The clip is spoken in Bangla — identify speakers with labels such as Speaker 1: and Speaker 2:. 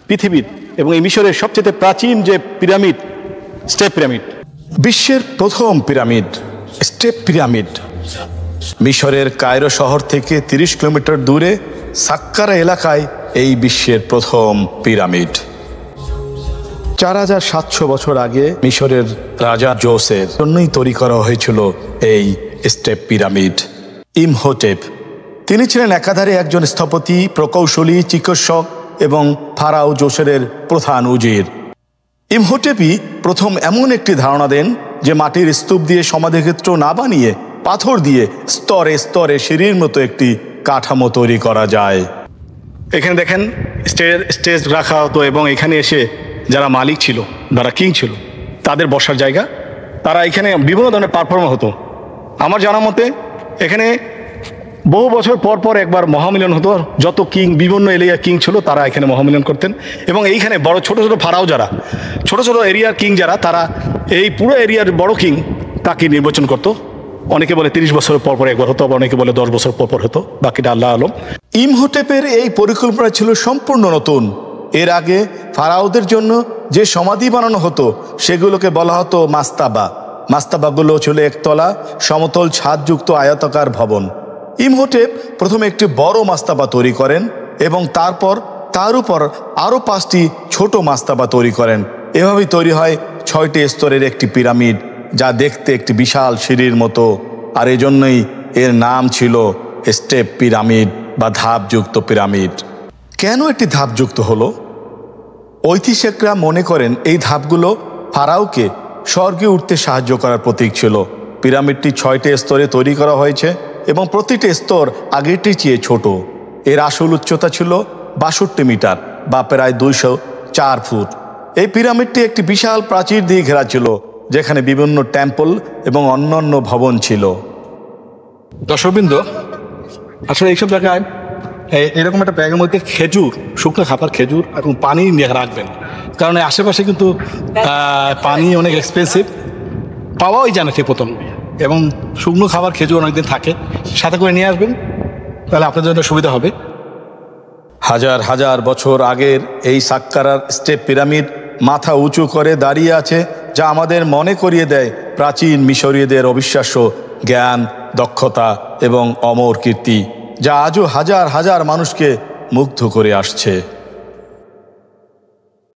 Speaker 1: পৃথিবীর এবং এই মিশরের সবচেয়ে প্রাচীন যে পিরামিড, স্টেপ পিরামিড।
Speaker 2: বিশ্বের প্রথম পিরামিড, স্টেপ পিরামিড, মিশরের কায়রো শহর থেকে 30 কিলোমিটার দূরে সাক্কারা এলাকায় এই বিশ্বের প্রথম পিরামিড। 4700 বছর আগে মিশরের রাজা জোসের জন্যই তৈরি করা হয়েছিল এই স্টেপ পিরামিড। ইমহোটেপ, তিনি ছিলেন একাধারে একজন স্থপতি, প্রকৌশলী, চিকিৎসক এবং ফারাও জোসের প্রধান উজির। ইমহোটেপই প্রথম এমন একটি ধারণা দেন যে মাটির স্তূপ দিয়ে সমাধিক্ষেত্র না বানিয়ে পাথর দিয়ে স্তরে স্তরে সিঁড়ির মতো একটি কাঠামো তৈরি করা যায়।
Speaker 1: এখানে দেখেন স্টেজ রাখা হতো এবং এখানে এসে যারা মালিক ছিল, যারা কিং ছিল, তাদের বসার জায়গা। তারা এখানে বিভিন্ন ধরনের পারফর্ম হতো। আমার জানা মতে এখানে বহু বছর পর পর একবার মহামিলন হতো। যত কিং, বিভিন্ন এরিয়ার কিং ছিল তারা এখানে মহামিলন করতেন। এবং এইখানে বড় ছোট ছোট ফারাও যারা, ছোট ছোট এরিয়ার কিং যারা, তারা এই পুরো এরিয়ার বড় কিং তাকে নির্বাচন করতো। অনেকে বলে 30 বছর পর পর একবার হতো, অনেকে বলে 10 বছর পর পর হতো, বাকিটা আল্লাহ আলম।
Speaker 2: ইমহোটেপের এই পরিকল্পনা ছিল সম্পূর্ণ নতুন। এর আগে ফারাওদের জন্য যে সমাধি বানানো হতো সেগুলোকে বলা হতো মাস্তাবা। মাস্তাবাগুলো ছিল একতলা সমতল ছাদযুক্ত আয়তাকার ভবন। ইমহোটেপ প্রথমে একটি বড় মাস্তাবা তৈরি করেন এবং তারপর তার উপর আরও 5টি ছোট মাস্তাবা তৈরি করেন। এভাবেই তৈরি হয় 6টি স্তরের একটি পিরামিড, যা দেখতে একটি বিশাল সিঁড়ির মতো। আর এজন্যই এর নাম ছিল স্টেপ পিরামিড বা ধাপযুক্ত পিরামিড। কেন এটি ধাপযুক্ত হলো? ঐতিহাসিকরা মনে করেন এই ধাপগুলো ফারাওকে স্বর্গে উঠতে সাহায্য করার প্রতীক ছিল। পিরামিডটি 6টি স্তরে তৈরি করা হয়েছে এবং প্রতিটি স্তর আগেরটির চেয়ে ছোট। এর আসল উচ্চতা ছিল 62 মিটার বা প্রায় 204 ফুট। এই পিরামিডটি একটি বিশাল প্রাচীর দিয়ে ঘেরা ছিল, যেখানে বিভিন্ন টেম্পল এবং অন্যান্য ভবন ছিল।
Speaker 1: দর্শকবৃন্দ, আসলে এইসব জায়গায় এরকম একটা ব্যাগের মধ্যে খেজুর, শুকনো খাবার খেজুর এবং পানি নিয়ে রাখবেন, কারণ আশেপাশে কিন্তু পানি অনেক এক্সপেন্সিভ, পাওয়াই যায় না ঠিক মতন, এবং শুকনো খাবার খেজুর অনেকদিন থাকে, সাথে করে নিয়ে আসবেন, তাহলে আপনার জন্য সুবিধা হবে।
Speaker 2: হাজার হাজার বছর আগের এই সাক্কারার স্টেপ পিরামিড মাথা উঁচু করে দাঁড়িয়ে আছে, যা আমাদের মনে করিয়ে দেয় প্রাচীন মিশরীয়দের অবিশ্বাস্য জ্ঞান, দক্ষতা এবং অমর কীর্তি, যা আজও হাজার হাজার মানুষকে মুগ্ধ করে আসছে।